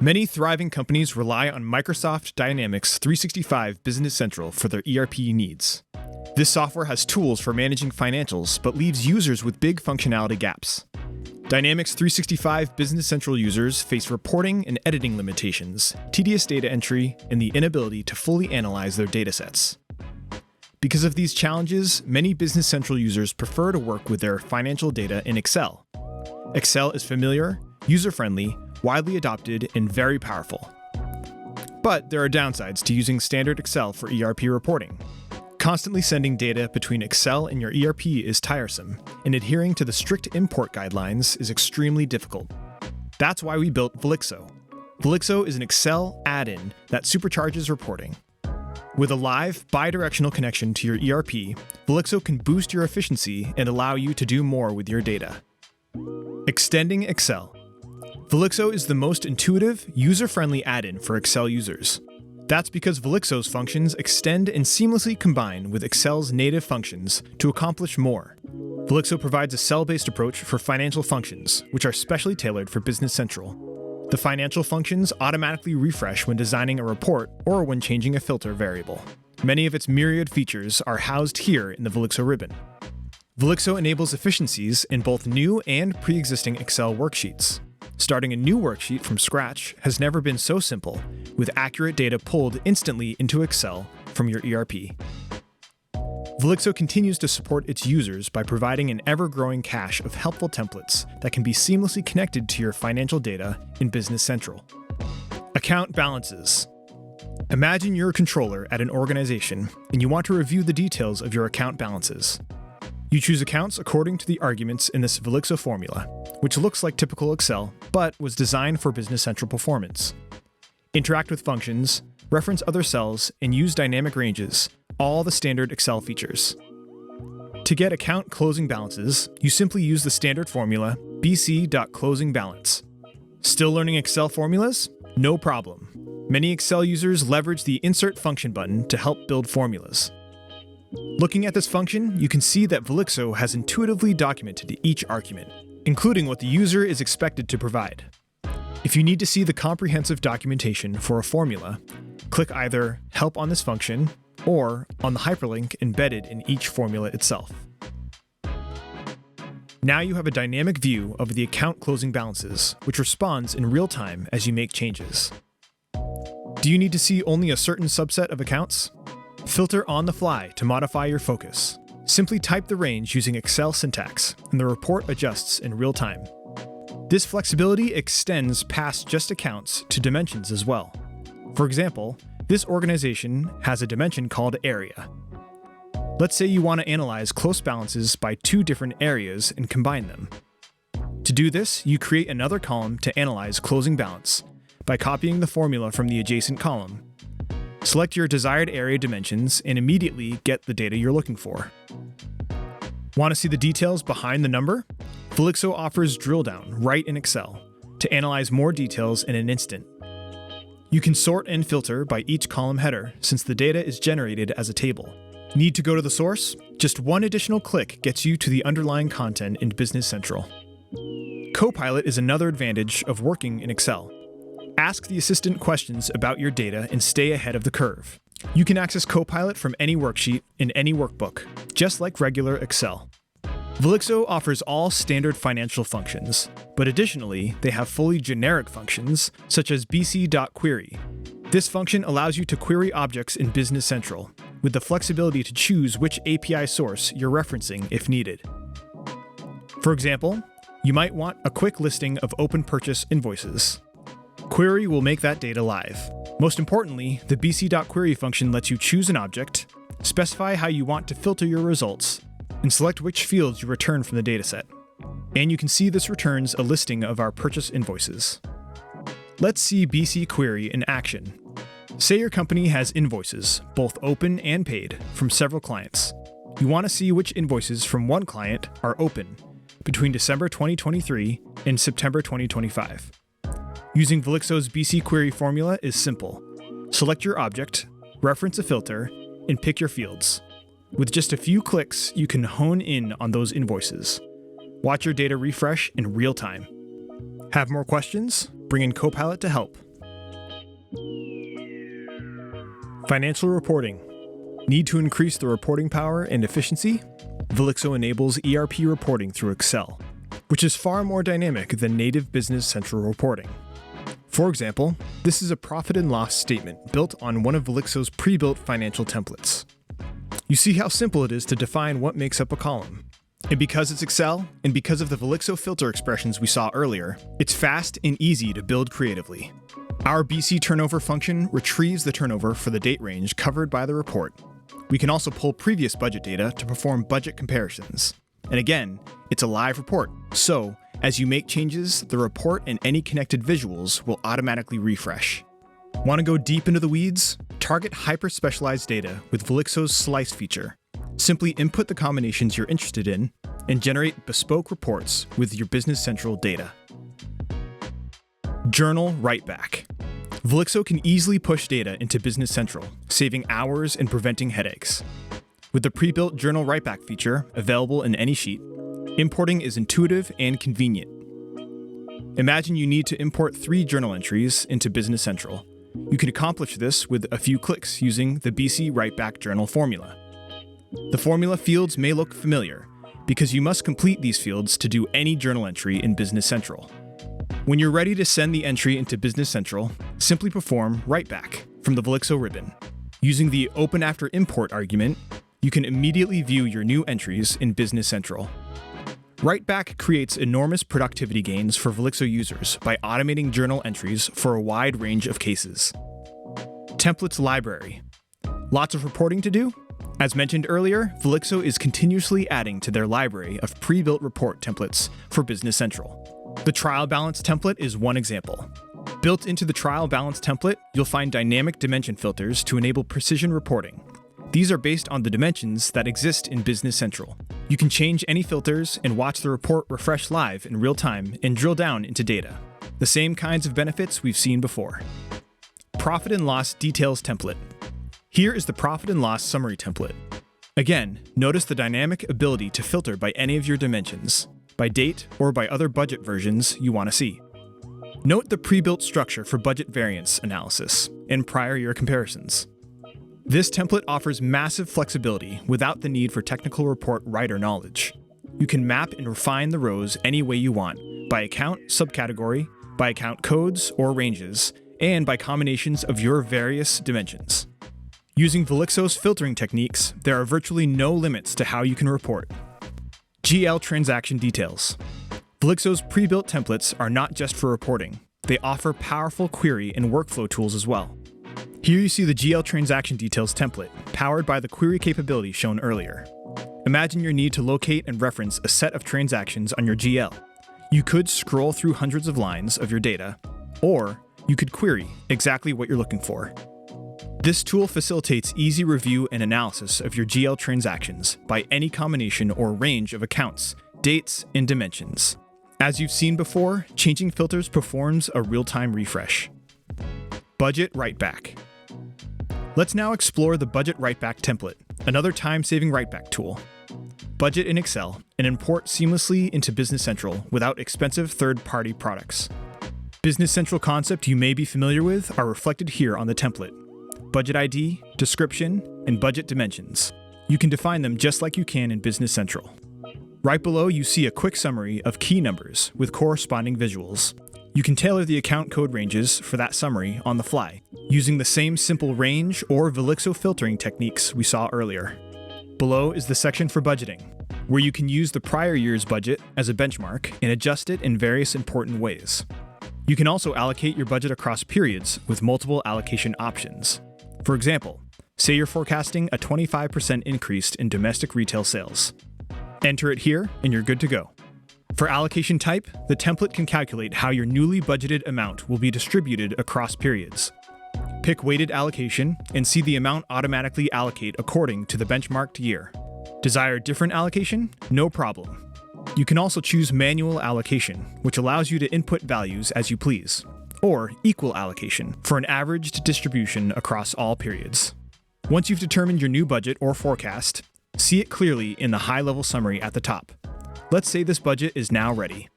Many thriving companies rely on Microsoft Dynamics 365 Business Central for their ERP needs. This software has tools for managing financials, but leaves users with big functionality gaps. Dynamics 365 Business Central users face reporting and editing limitations, tedious data entry, and the inability to fully analyze their datasets. Because of these challenges, many Business Central users prefer to work with their financial data in Excel. Excel is familiar, user-friendly, widely adopted, and very powerful. But there are downsides to using standard Excel for ERP reporting. Constantly sending data between Excel and your ERP is tiresome, and adhering to the strict import guidelines is extremely difficult. That's why we built Velixo. Velixo is an Excel add-in that supercharges reporting. With a live, bidirectional connection to your ERP, Velixo can boost your efficiency and allow you to do more with your data. Extending Excel. Velixo is the most intuitive, user-friendly add-in for Excel users. That's because Velixo's functions extend and seamlessly combine with Excel's native functions to accomplish more. Velixo provides a cell-based approach for financial functions, which are specially tailored for Business Central. The financial functions automatically refresh when designing a report or when changing a filter variable. Many of its myriad features are housed here in the Velixo ribbon. Velixo enables efficiencies in both new and pre-existing Excel worksheets. Starting a new worksheet from scratch has never been so simple, with accurate data pulled instantly into Excel from your ERP. Velixo continues to support its users by providing an ever-growing cache of helpful templates that can be seamlessly connected to your financial data in Business Central. Account balances. Imagine you're a controller at an organization and you want to review the details of your account balances. You choose accounts according to the arguments in this Velixo formula, which looks like typical Excel, but was designed for Business Central performance. Interact with functions, reference other cells, and use dynamic ranges, all the standard Excel features. To get account closing balances, you simply use the standard formula bc.closingbalance. Still learning Excel formulas? No problem. Many Excel users leverage the Insert function button to help build formulas. Looking at this function, you can see that Velixo has intuitively documented each argument, including what the user is expected to provide. If you need to see the comprehensive documentation for a formula, click either Help on this function or on the hyperlink embedded in each formula itself. Now you have a dynamic view of the account closing balances, which responds in real time as you make changes. Do you need to see only a certain subset of accounts? Filter on the fly to modify your focus. Simply type the range using Excel syntax, and the report adjusts in real time. This flexibility extends past just accounts to dimensions as well. For example, this organization has a dimension called area. Let's say you want to analyze close balances by two different areas and combine them. To do this, you create another column to analyze closing balance by copying the formula from the adjacent column. Select your desired area dimensions and immediately get the data you're looking for. Want to see the details behind the number? Velixo offers drilldown right in Excel to analyze more details in an instant. You can sort and filter by each column header since the data is generated as a table. Need to go to the source? Just one additional click gets you to the underlying content in Business Central. Copilot is another advantage of working in Excel. Ask the assistant questions about your data and stay ahead of the curve. You can access Copilot from any worksheet in any workbook, just like regular Excel. Velixo offers all standard financial functions, but additionally, they have fully generic functions, such as bc.query. This function allows you to query objects in Business Central, with the flexibility to choose which API source you're referencing if needed. For example, you might want a quick listing of open purchase invoices. Query will make that data live. Most importantly, the bc.query function lets you choose an object, specify how you want to filter your results, and select which fields you return from the dataset. And you can see this returns a listing of our purchase invoices. Let's see BC Query in action. Say your company has invoices, both open and paid, from several clients. You want to see which invoices from one client are open between December 2023 and September 2025. Using Velixo's BC Query formula is simple. Select your object, reference a filter, and pick your fields. With just a few clicks, you can hone in on those invoices. Watch your data refresh in real time. Have more questions? Bring in Copilot to help. Financial reporting. Need to increase the reporting power and efficiency? Velixo enables ERP reporting through Excel, which is far more dynamic than native Business Central reporting. For example, this is a profit and loss statement built on one of Velixo's pre-built financial templates. You see how simple it is to define what makes up a column. And because it's Excel, and because of the Velixo filter expressions we saw earlier, it's fast and easy to build creatively. Our BC turnover function retrieves the turnover for the date range covered by the report. We can also pull previous budget data to perform budget comparisons. And again, it's a live report, so as you make changes, the report and any connected visuals will automatically refresh. Want to go deep into the weeds? Target hyper-specialized data with Velixo's Slice feature. Simply input the combinations you're interested in and generate bespoke reports with your Business Central data. Journal writeback. Velixo can easily push data into Business Central, saving hours and preventing headaches. With the pre-built journal writeback feature available in any sheet, importing is intuitive and convenient. Imagine you need to import 3 journal entries into Business Central. You can accomplish this with a few clicks using the BC writeback journal formula. The formula fields may look familiar because you must complete these fields to do any journal entry in Business Central. When you're ready to send the entry into Business Central, simply perform writeback from the Velixo ribbon. Using the Open After Import argument, you can immediately view your new entries in Business Central. Writeback creates enormous productivity gains for Velixo users by automating journal entries for a wide range of cases. Templates library. Lots of reporting to do? As mentioned earlier, Velixo is continuously adding to their library of pre-built report templates for Business Central. The trial balance template is one example. Built into the trial balance template, you'll find dynamic dimension filters to enable precision reporting. These are based on the dimensions that exist in Business Central. You can change any filters and watch the report refresh live in real time and drill down into data. The same kinds of benefits we've seen before. Profit and loss details template. Here is the profit and loss summary template. Again, notice the dynamic ability to filter by any of your dimensions, by date, or by other budget versions you want to see. Note the pre-built structure for budget variance analysis and prior year comparisons. This template offers massive flexibility without the need for technical report writer knowledge. You can map and refine the rows any way you want, by account subcategory, by account codes or ranges, and by combinations of your various dimensions. Using Velixo's filtering techniques, there are virtually no limits to how you can report. GL transaction details. Velixo's pre-built templates are not just for reporting. They offer powerful query and workflow tools as well. Here you see the GL transaction details template, powered by the query capability shown earlier. Imagine your need to locate and reference a set of transactions on your GL. You could scroll through hundreds of lines of your data, or you could query exactly what you're looking for. This tool facilitates easy review and analysis of your GL transactions by any combination or range of accounts, dates, and dimensions. As you've seen before, changing filters performs a real-time refresh. Budget writeback. Let's now explore the budget writeback template, another time-saving writeback tool. Budget in Excel and import seamlessly into Business Central without expensive third-party products. Business Central concepts you may be familiar with are reflected here on the template. Budget ID, description, and budget dimensions. You can define them just like you can in Business Central. Right below, you see a quick summary of key numbers with corresponding visuals. You can tailor the account code ranges for that summary on the fly, using the same simple range or Velixo filtering techniques we saw earlier. Below is the section for budgeting, where you can use the prior year's budget as a benchmark and adjust it in various important ways. You can also allocate your budget across periods with multiple allocation options. For example, say you're forecasting a 25% increase in domestic retail sales. Enter it here and you're good to go. For allocation type, the template can calculate how your newly budgeted amount will be distributed across periods. Pick weighted allocation and see the amount automatically allocate according to the benchmarked year. Desire different allocation? No problem. You can also choose manual allocation, which allows you to input values as you please, or equal allocation for an averaged distribution across all periods. Once you've determined your new budget or forecast, see it clearly in the high-level summary at the top. Let's say this budget is now ready.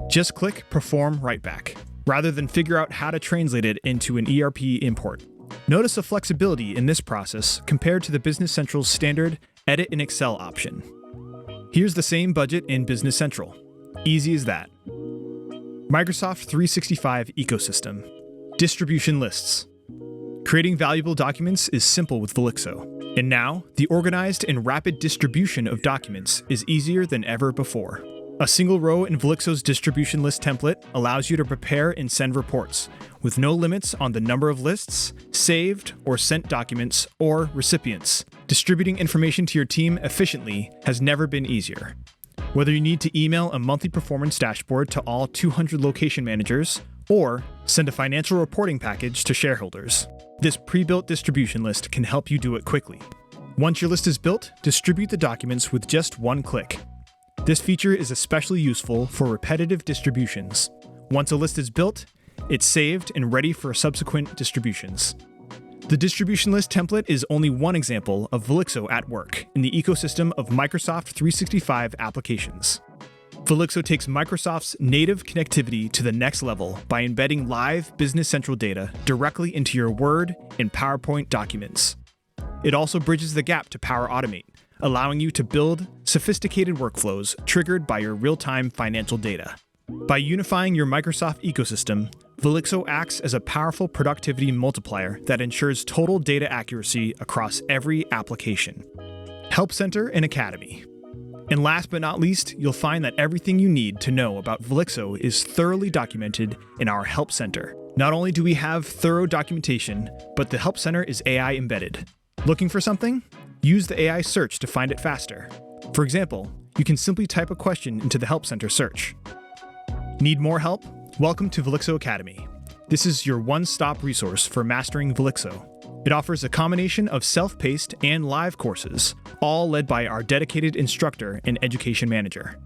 Just click Perform Writeback. rather than figure out how to translate it into an ERP import. Notice the flexibility in this process compared to the Business Central's standard Edit in Excel option. Here's the same budget in Business Central. Easy as that. Microsoft 365 ecosystem. Distribution lists. Creating valuable documents is simple with Velixo. And now, the organized and rapid distribution of documents is easier than ever before. A single row in Velixo's distribution list template allows you to prepare and send reports, with no limits on the number of lists, saved or sent documents, or recipients. Distributing information to your team efficiently has never been easier. Whether you need to email a monthly performance dashboard to all 200 location managers, or send a financial reporting package to shareholders, this pre-built distribution list can help you do it quickly. Once your list is built, distribute the documents with just one click. This feature is especially useful for repetitive distributions. Once a list is built, it's saved and ready for subsequent distributions. The distribution list template is only one example of Velixo at work in the ecosystem of Microsoft 365 applications. Velixo takes Microsoft's native connectivity to the next level by embedding live Business Central data directly into your Word and PowerPoint documents. It also bridges the gap to Power Automate, allowing you to build sophisticated workflows triggered by your real-time financial data. By unifying your Microsoft ecosystem, Velixo acts as a powerful productivity multiplier that ensures total data accuracy across every application. Help Center and Academy. And last but not least, you'll find that everything you need to know about Velixo is thoroughly documented in our Help Center. Not only do we have thorough documentation, but the Help Center is AI embedded. Looking for something? Use the AI search to find it faster. For example, you can simply type a question into the Help Center search. Need more help? Welcome to Velixo Academy. This is your one-stop resource for mastering Velixo. It offers a combination of self-paced and live courses, all led by our dedicated instructor and education manager.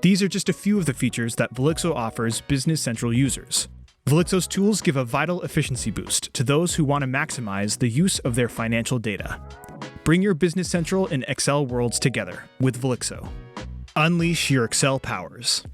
These are just a few of the features that Velixo offers Business Central users. Velixo's tools give a vital efficiency boost to those who want to maximize the use of their financial data. Bring your Business Central and Excel worlds together with Velixo. Unleash your Excel powers.